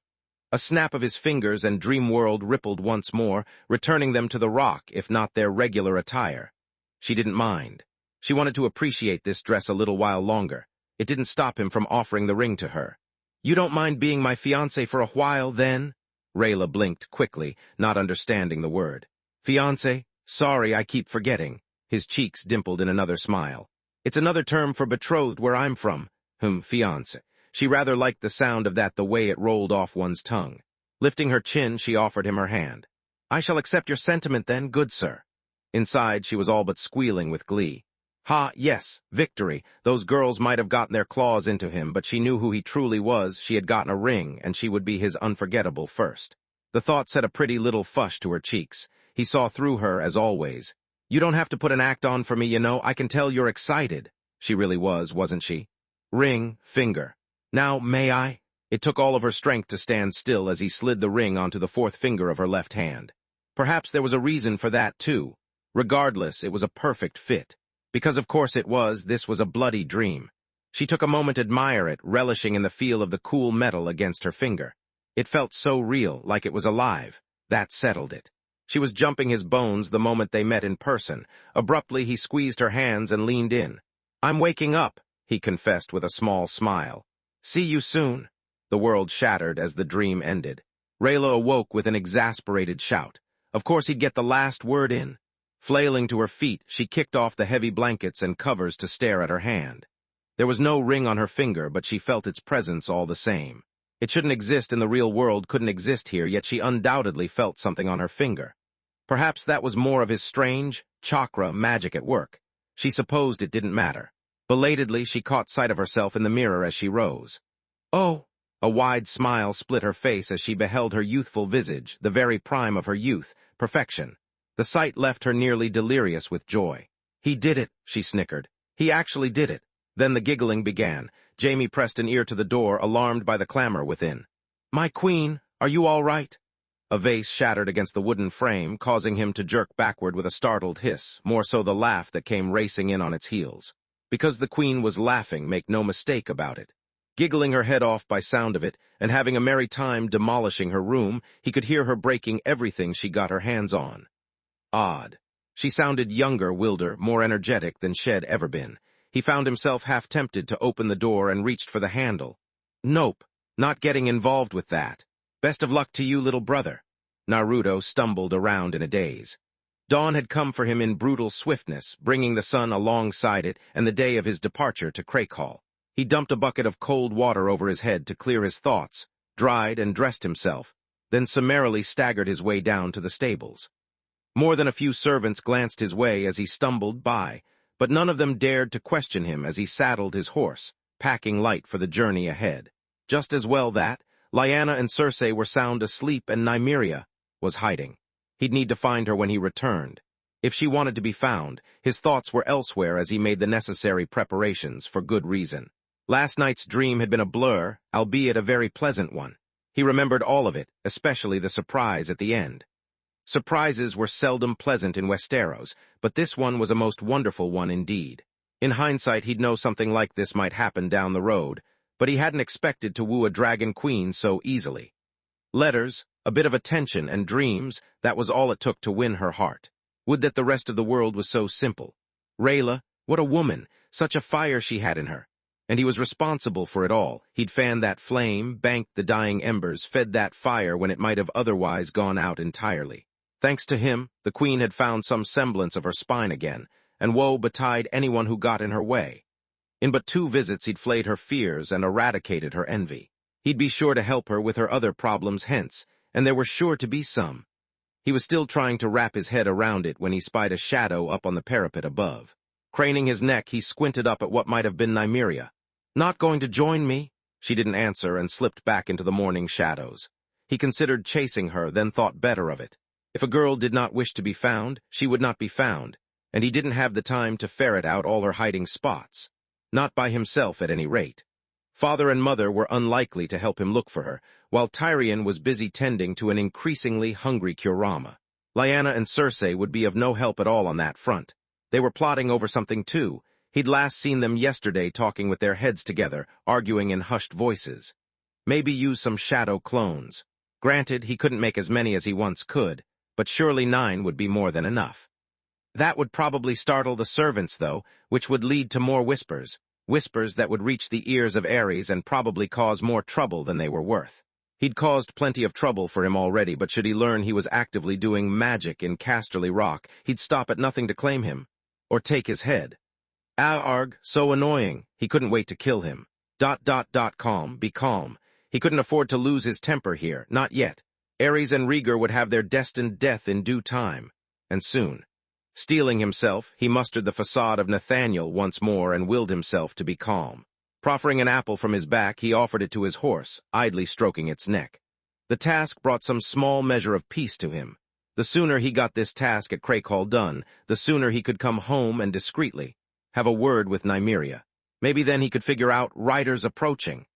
A snap of his fingers and Dream World rippled once more, returning them to the rock, if not their regular attire. She didn't mind. She wanted to appreciate this dress a little while longer. It didn't stop him from offering the ring to her. You don't mind being my fiancé for a while, then? Rayla blinked quickly, not understanding the word. Fiancé? Sorry, I keep forgetting. His cheeks dimpled in another smile. It's another term for betrothed where I'm from. Fiancé. She rather liked the sound of that, the way it rolled off one's tongue. Lifting her chin, she offered him her hand. I shall accept your sentiment then, good sir. Inside, she was all but squealing with glee. Ha, yes, victory. Those girls might have gotten their claws into him, but she knew who he truly was. She had gotten a ring, and she would be his unforgettable first. The thought set a pretty little flush to her cheeks. He saw through her, as always. You don't have to put an act on for me, you know. I can tell you're excited. She really was, wasn't she? Ring, finger. Now, may I? It took all of her strength to stand still as he slid the ring onto the fourth finger of her left hand. Perhaps there was a reason for that, too. Regardless, it was a perfect fit. Because of course it was, this was a bloody dream. She took a moment to admire it, relishing in the feel of the cool metal against her finger. It felt so real, like it was alive. That settled it. She was jumping his bones the moment they met in person. Abruptly, he squeezed her hands and leaned in. I'm waking up, he confessed with a small smile. See you soon. The world shattered as the dream ended. Rayla awoke with an exasperated shout. Of course he'd get the last word in. Flailing to her feet, she kicked off the heavy blankets and covers to stare at her hand. There was no ring on her finger, but she felt its presence all the same. It shouldn't exist in the real world, couldn't exist here, yet she undoubtedly felt something on her finger. Perhaps that was more of his strange, chakra magic at work. She supposed it didn't matter. Belatedly, she caught sight of herself in the mirror as she rose. Oh! A wide smile split her face as she beheld her youthful visage, the very prime of her youth, perfection. The sight left her nearly delirious with joy. He did it, she snickered. He actually did it. Then the giggling began. Jamie pressed an ear to the door, alarmed by the clamor within. My queen, are you all right? A vase shattered against the wooden frame, causing him to jerk backward with a startled hiss, more so the laugh that came racing in on its heels. Because the queen was laughing, make no mistake about it. Giggling her head off by sound of it, and having a merry time demolishing her room, he could hear her breaking everything she got her hands on. Odd. She sounded younger, wilder, more energetic than Shed ever been. He found himself half tempted to open the door and reached for the handle. Nope, not getting involved with that. Best of luck to you, little brother. Naruto stumbled around in a daze. Dawn had come for him in brutal swiftness, bringing the sun alongside it and the day of his departure to Crake-Hall. He dumped a bucket of cold water over his head to clear his thoughts, dried and dressed himself, then summarily staggered his way down to the stables. More than a few servants glanced his way as he stumbled by, but none of them dared to question him as he saddled his horse, packing light for the journey ahead. Just as well that, Lyanna and Cersei were sound asleep and Nymeria was hiding. He'd need to find her when he returned. If she wanted to be found, his thoughts were elsewhere as he made the necessary preparations for good reason. Last night's dream had been a blur, albeit a very pleasant one. He remembered all of it, especially the surprise at the end. Surprises were seldom pleasant in Westeros, but this one was a most wonderful one indeed. In hindsight, he'd know something like this might happen down the road, but he hadn't expected to woo a dragon queen so easily. Letters, a bit of attention, and dreams, that was all it took to win her heart. Would that the rest of the world was so simple. Rayla, what a woman, such a fire she had in her. And he was responsible for it all. He'd fanned that flame, banked the dying embers, fed that fire when it might have otherwise gone out entirely. Thanks to him, the queen had found some semblance of her spine again, and woe betide anyone who got in her way. In but 2 visits he'd flayed her fears and eradicated her envy. He'd be sure to help her with her other problems hence, and there were sure to be some. He was still trying to wrap his head around it when he spied a shadow up on the parapet above. Craning his neck, he squinted up at what might have been Nymeria. "Not going to join me?" She didn't answer and slipped back into the morning shadows. He considered chasing her, then thought better of it. If a girl did not wish to be found, she would not be found, and he didn't have the time to ferret out all her hiding spots. Not by himself, at any rate. Father and mother were unlikely to help him look for her, while Tyrion was busy tending to an increasingly hungry Kurama. Lyanna and Cersei would be of no help at all on that front. They were plotting over something too. He'd last seen them yesterday talking with their heads together, arguing in hushed voices. Maybe use some shadow clones. Granted, he couldn't make as many as he once could, but surely 9 would be more than enough. That would probably startle the servants, though, which would lead to more whispers that would reach the ears of Aerys and probably cause more trouble than they were worth. He'd caused plenty of trouble for him already, but should he learn he was actively doing magic in Casterly Rock, he'd stop at nothing to claim him. Or take his head. Arg, so annoying. He couldn't wait to kill him. Calm, be calm. He couldn't afford to lose his temper here, not yet. Aerys and Rhaegar would have their destined death in due time. And soon. Steeling himself, he mustered the facade of Nathaniel once more and willed himself to be calm. Proffering an apple from his back, he offered it to his horse, idly stroking its neck. The task brought some small measure of peace to him. The sooner he got this task at Crackhall done, the sooner he could come home and discreetly have a word with Nymeria. Maybe then he could figure out riders approaching.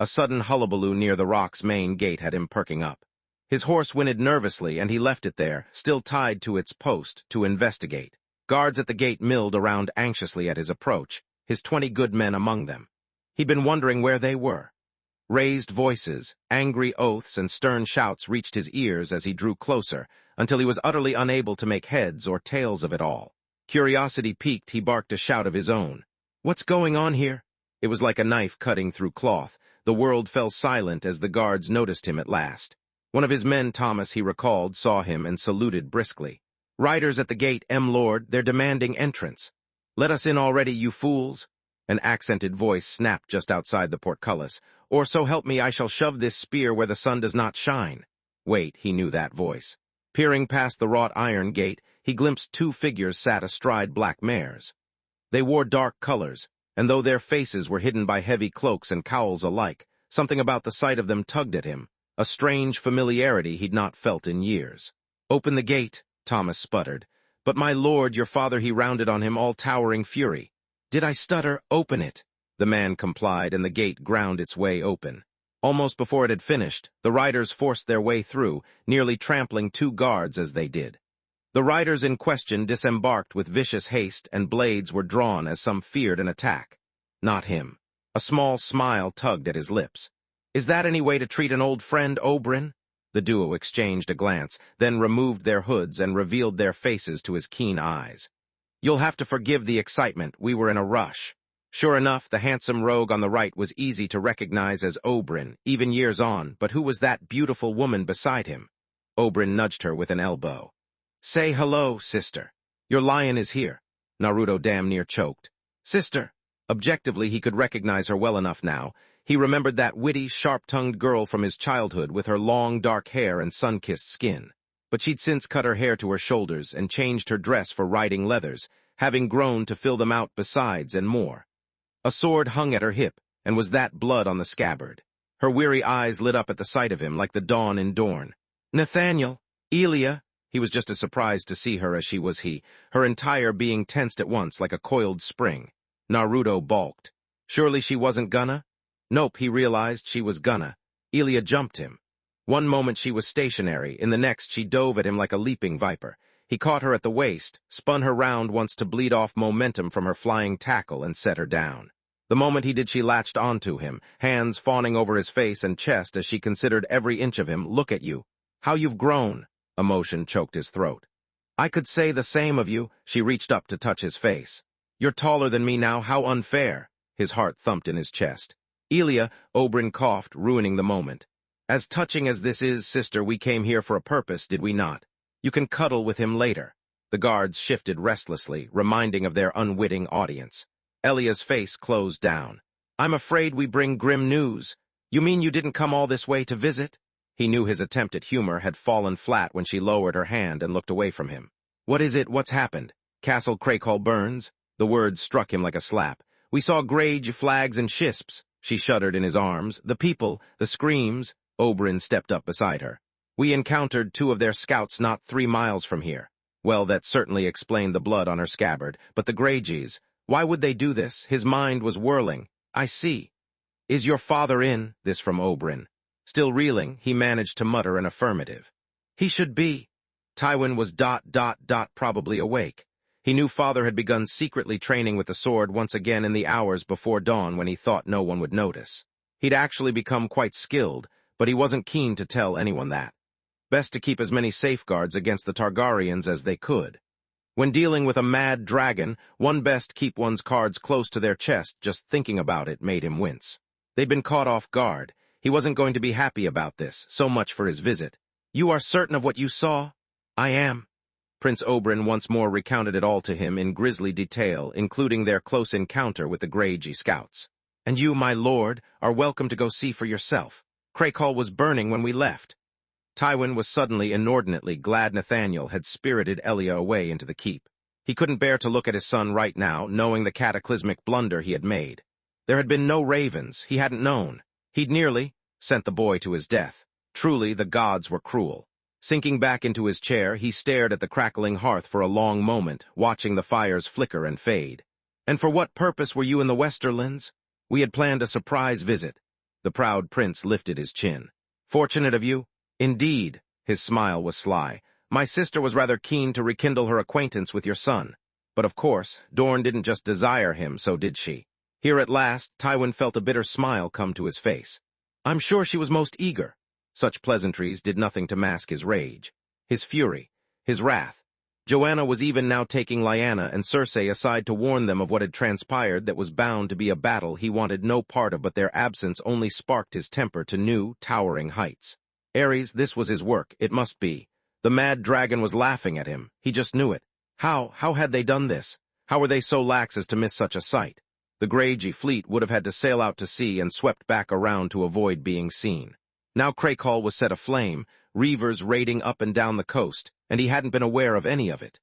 A sudden hullabaloo near the rock's main gate had him perking up. His horse whinnied nervously, and he left it there, still tied to its post, to investigate. Guards at the gate milled around anxiously at his approach, his 20 good men among them. He'd been wondering where they were. Raised voices, angry oaths, and stern shouts reached his ears as he drew closer, until he was utterly unable to make heads or tails of it all. Curiosity piqued, he barked a shout of his own. "What's going on here?" It was like a knife cutting through cloth. The world fell silent as the guards noticed him at last. One of his men, Thomas, he recalled, saw him and saluted briskly. "Riders at the gate, Lord, they're demanding entrance." "Let us in already, you fools." An accented voice snapped just outside the portcullis. "Or so help me, I shall shove this spear where the sun does not shine." Wait, he knew that voice. Peering past the wrought iron gate, he glimpsed 2 figures sat astride black mares. They wore dark colors, and though their faces were hidden by heavy cloaks and cowls alike, something about the sight of them tugged at him, a strange familiarity he'd not felt in years. "Open the gate," Thomas sputtered. "But my lord, your father," he rounded on him, all towering fury. "Did I stutter? Open it." The man complied, and the gate ground its way open. Almost before it had finished, the riders forced their way through, nearly trampling 2 guards as they did. The riders in question disembarked with vicious haste, and blades were drawn as some feared an attack. Not him. A small smile tugged at his lips. "Is that any way to treat an old friend, Oberyn?" The duo exchanged a glance, then removed their hoods and revealed their faces to his keen eyes. "You'll have to forgive the excitement. We were in a rush." Sure enough, the handsome rogue on the right was easy to recognize as Oberyn, even years on, but who was that beautiful woman beside him? Oberyn nudged her with an elbow. "Say hello, sister. Your lion is here." Naruto damn near choked. "Sister." Objectively, he could recognize her well enough now. He remembered that witty, sharp-tongued girl from his childhood with her long, dark hair and sun-kissed skin. But she'd since cut her hair to her shoulders and changed her dress for riding leathers, having grown to fill them out besides and more. A sword hung at her hip, and was that blood on the scabbard. Her weary eyes lit up at the sight of him like the dawn in Dorne. "Nathaniel! Elia!" He was just as surprised to see her as she was he, her entire being tensed at once like a coiled spring. Naruto balked. Surely she wasn't gonna? Nope, he realized she was gonna. Elia jumped him. One moment she was stationary, in the next she dove at him like a leaping viper. He caught her at the waist, spun her round once to bleed off momentum from her flying tackle, and set her down. The moment he did, she latched onto him, hands fawning over his face and chest as she considered every inch of him. "Look at you. How you've grown." Emotion choked his throat. "I could say the same of you." She reached up to touch his face. "You're taller than me now. How unfair." His heart thumped in his chest. "Elia," Oberyn coughed, ruining the moment. "As touching as this is, sister, we came here for a purpose, did we not? You can cuddle with him later." The guards shifted restlessly, reminding of their unwitting audience. Elia's face closed down. "I'm afraid we bring grim news." "You mean you didn't come all this way to visit?" He knew his attempt at humor had fallen flat when she lowered her hand and looked away from him. "What is it? What's happened? Castle Crackhall burns?" The words struck him like a slap. "We saw grage, flags, and shisps." She shuddered in his arms. "The people, the screams." Oberyn stepped up beside her. "We encountered 2 of their scouts not 3 miles from here." Well, that certainly explained the blood on her scabbard. But the Greyjoys, why would they do this? His mind was whirling. "I see. Is your father in?" This from Oberyn. Still reeling, he managed to mutter an affirmative. "He should be." Tywin was probably awake. He knew father had begun secretly training with the sword once again in the hours before dawn when he thought no one would notice. He'd actually become quite skilled, but he wasn't keen to tell anyone that. Best to keep as many safeguards against the Targaryens as they could. When dealing with a mad dragon, one best keep one's cards close to their chest. Just thinking about it made him wince. They'd been caught off guard. He wasn't going to be happy about this, so much for his visit. "You are certain of what you saw?" "I am." Prince Oberyn once more recounted it all to him in grisly detail, including their close encounter with the Greyjoy scouts. "And you, my lord, are welcome to go see for yourself. Craycall was burning when we left." Tywin was suddenly inordinately glad Nathaniel had spirited Elia away into the keep. He couldn't bear to look at his son right now, knowing the cataclysmic blunder he had made. There had been no ravens, he hadn't known. He'd nearly sent the boy to his death. Truly, the gods were cruel. Sinking back into his chair, he stared at the crackling hearth for a long moment, watching the fires flicker and fade. "And for what purpose were you in the Westerlands?" "We had planned a surprise visit." The proud prince lifted his chin. "Fortunate of you." "Indeed." His smile was sly. "My sister was rather keen to rekindle her acquaintance with your son. But of course, Dorne didn't just desire him, so did she." Here at last, Tywin felt a bitter smile come to his face. "I'm sure she was most eager." Such pleasantries did nothing to mask his rage, his fury, his wrath. Joanna was even now taking Lyanna and Cersei aside to warn them of what had transpired that was bound to be a battle he wanted no part of, but their absence only sparked his temper to new, towering heights. Ares, this was his work, it must be. The mad dragon was laughing at him, he just knew it. How had they done this? How were they so lax as to miss such a sight? The Greyjoy fleet would have had to sail out to sea and swept back around to avoid being seen. Now Craycall was set aflame, reavers raiding up and down the coast, and he hadn't been aware of any of it.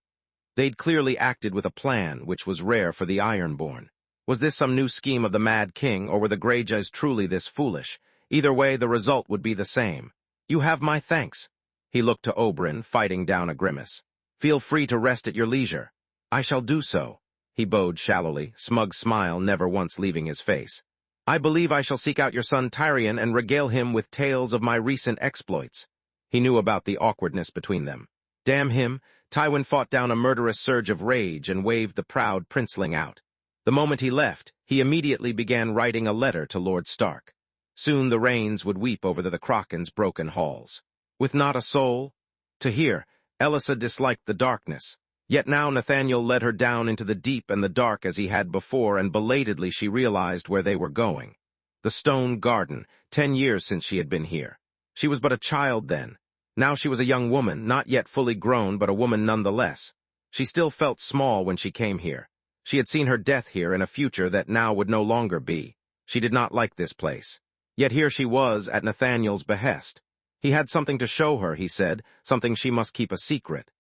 They'd clearly acted with a plan, which was rare for the Ironborn. Was this some new scheme of the Mad King, or were the Greyjoys truly this foolish? Either way, the result would be the same. "You have my thanks." He looked to Oberyn, fighting down a grimace. "Feel free to rest at your leisure." "I shall do so." He bowed shallowly, smug smile never once leaving his face. "I believe I shall seek out your son Tyrion and regale him with tales of my recent exploits." He knew about the awkwardness between them. Damn him, Tywin fought down a murderous surge of rage and waved the proud princeling out. The moment he left, he immediately began writing a letter to Lord Stark. Soon the rains would weep over the Kraken's broken halls. With not a soul to hear, Elissa disliked the darkness. Yet now Nathaniel led her down into the deep and the dark as he had before, and belatedly she realized where they were going. The stone garden, 10 years since she had been here. She was but a child then. Now she was a young woman, not yet fully grown, but a woman nonetheless. She still felt small when she came here. She had seen her death here in a future that now would no longer be. She did not like this place. Yet here she was at Nathaniel's behest. He had something to show her, he said, something she must keep a secret.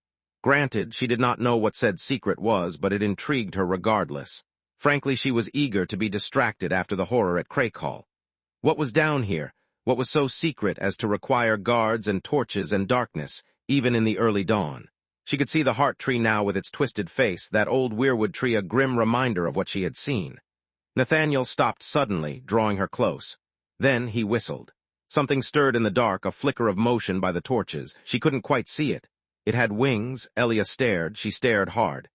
Granted, she did not know what said secret was, but it intrigued her regardless. Frankly, she was eager to be distracted after the horror at Craycall. What was down here? What was so secret as to require guards and torches and darkness, even in the early dawn? She could see the heart tree now with its twisted face, that old weirwood tree a grim reminder of what she had seen. Nathaniel stopped suddenly, drawing her close. Then he whistled. Something stirred in the dark, a flicker of motion by the torches. She couldn't quite see it. It had wings. Elia stared. She stared hard.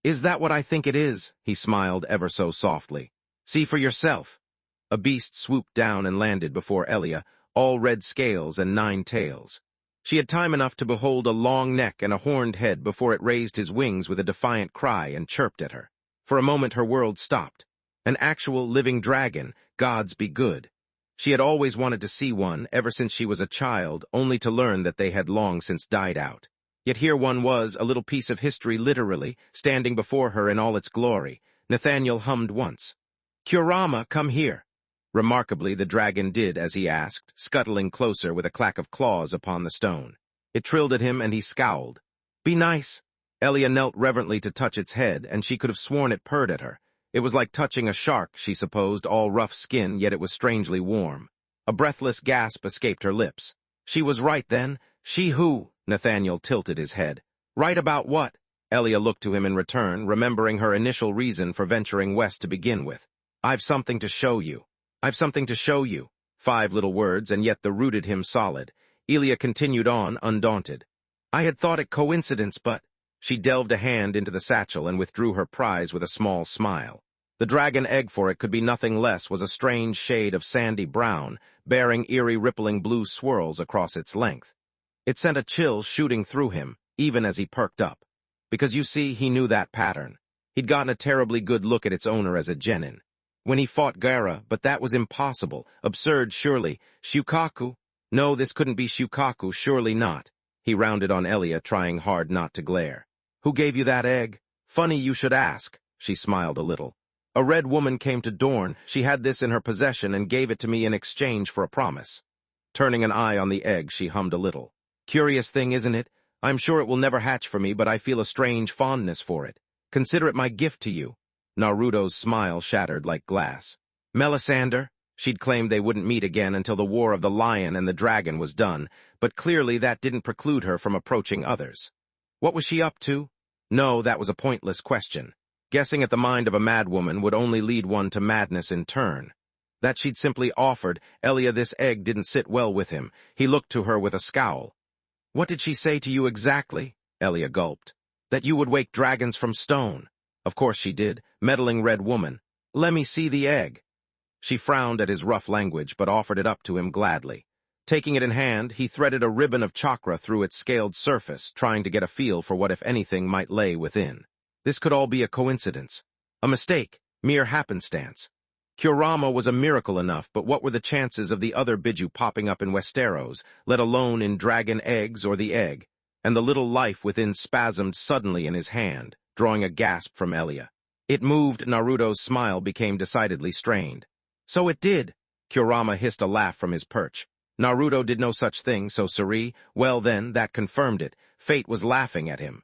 "Is that what I think it is?" He smiled ever so softly. "See for yourself." A beast swooped down and landed before Elia, all red scales and 9 tails. She had time enough to behold a long neck and a horned head before it raised his wings with a defiant cry and chirped at her. For a moment her world stopped. An actual living dragon, gods be good. She had always wanted to see one, ever since she was a child, only to learn that they had long since died out. Yet here one was, a little piece of history literally, standing before her in all its glory. Nathaniel hummed once. "Kurama, come here." Remarkably, the dragon did as he asked, scuttling closer with a clack of claws upon the stone. It trilled at him and he scowled. "Be nice." Elia knelt reverently to touch its head, and she could have sworn it purred at her. It was like touching a shark, she supposed, all rough skin, yet it was strangely warm. A breathless gasp escaped her lips. She was right, then. She who? Nathaniel tilted his head. Right about what? Elia looked to him in return, remembering her initial reason for venturing west to begin with. I've something to show you. I've something to show you. 5 little words, and yet they rooted him solid. Elia continued on, undaunted. I had thought it coincidence, but... She delved a hand into the satchel and withdrew her prize with a small smile. The dragon egg for it could be nothing less was a strange shade of sandy brown, bearing eerie rippling blue swirls across its length. It sent a chill shooting through him, even as he perked up. Because you see, he knew that pattern. He'd gotten a terribly good look at its owner as a genin. When he fought Gaara, but that was impossible, absurd surely. Shukaku? No, this couldn't be Shukaku, surely not. He rounded on Elia, trying hard not to glare. Who gave you that egg? Funny you should ask. She smiled a little. A red woman came to Dorne. She had this in her possession and gave it to me in exchange for a promise. Turning an eye on the egg, she hummed a little. Curious thing, isn't it? I'm sure it will never hatch for me, but I feel a strange fondness for it. Consider it my gift to you. Naruto's smile shattered like glass. Melisandre? She'd claimed they wouldn't meet again until the War of the Lion and the Dragon was done, but clearly that didn't preclude her from approaching others. What was she up to? No, that was a pointless question. Guessing at the mind of a madwoman would only lead one to madness in turn. That she'd simply offered Elia this egg didn't sit well with him. He looked to her with a scowl. What did she say to you exactly? Elia gulped. That you would wake dragons from stone. Of course she did, meddling red woman. Let me see the egg. She frowned at his rough language, but offered it up to him gladly. Taking it in hand, he threaded a ribbon of chakra through its scaled surface, trying to get a feel for what, if anything, might lay within. This could all be a coincidence. A mistake, mere happenstance. Kurama was a miracle enough, but what were the chances of the other Biju popping up in Westeros, let alone in dragon eggs or the egg? And the little life within spasmed suddenly in his hand, drawing a gasp from Elia. It moved. Naruto's smile became decidedly strained. So it did. Kurama hissed a laugh from his perch. Naruto did no such thing, so Suri, well then, that confirmed it. Fate was laughing at him.